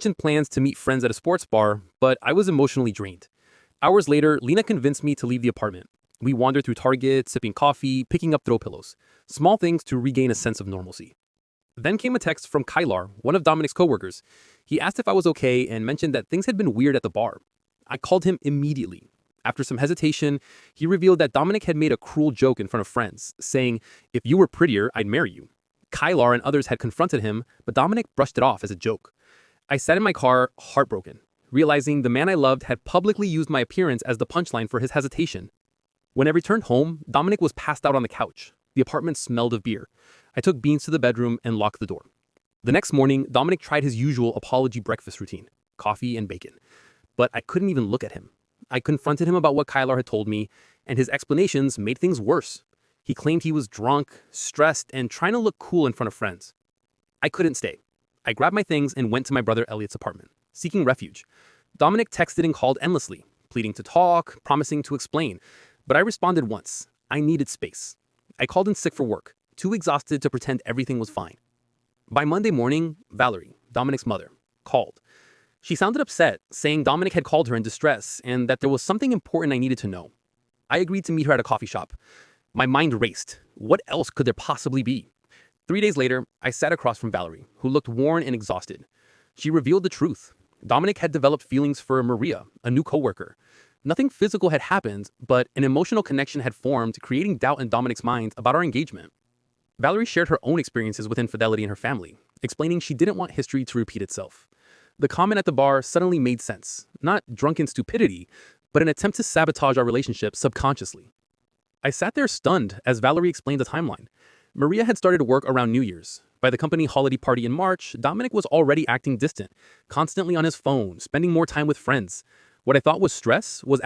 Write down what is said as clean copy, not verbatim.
mentioned plans to meet friends at a sports bar, but I was emotionally drained. Hours later, Lena convinced me to leave the apartment. We wandered through Target, sipping coffee, picking up throw pillows. Small things to regain a sense of normalcy. Then came a text from Kylar, one of Dominic's coworkers. He asked if I was okay and mentioned that things had been weird at the bar. I called him immediately. After some hesitation, he revealed that Dominic had made a cruel joke in front of friends, saying, "If you were prettier, I'd marry you." Kylar and others had confronted him, but Dominic brushed it off as a joke. I sat in my car, heartbroken, realizing the man I loved had publicly used my appearance as the punchline for his hesitation. When I returned home, Dominic was passed out on the couch. The apartment smelled of beer. I took Beans to the bedroom and locked the door. The next morning, Dominic tried his usual apology breakfast routine, coffee and bacon. But I couldn't even look at him. I confronted him about what Kylar had told me, and his explanations made things worse. He claimed he was drunk, stressed, and trying to look cool in front of friends. I couldn't stay. I grabbed my things and went to my brother Elliot's apartment, seeking refuge. Dominic texted and called endlessly, pleading to talk, promising to explain. But I responded once. I needed space. I called in sick for work, too exhausted to pretend everything was fine. By Monday morning, Valerie, Dominic's mother, called. She sounded upset, saying Dominic had called her in distress and that there was something important I needed to know. I agreed to meet her at a coffee shop. My mind raced. What else could there possibly be? 3 days later, I sat across from Valerie, who looked worn and exhausted. She revealed the truth. Dominic had developed feelings for Maria, a new coworker. Nothing physical had happened, but an emotional connection had formed, creating doubt in Dominic's mind about our engagement. Valerie shared her own experiences with infidelity in her family, explaining she didn't want history to repeat itself. The comment at the bar suddenly made sense, not drunken stupidity, but an attempt to sabotage our relationship subconsciously. I sat there stunned as Valerie explained the timeline. Maria had started work around New Year's. By the company holiday party in March, Dominic was already acting distant, constantly on his phone, spending more time with friends. What I thought was stress was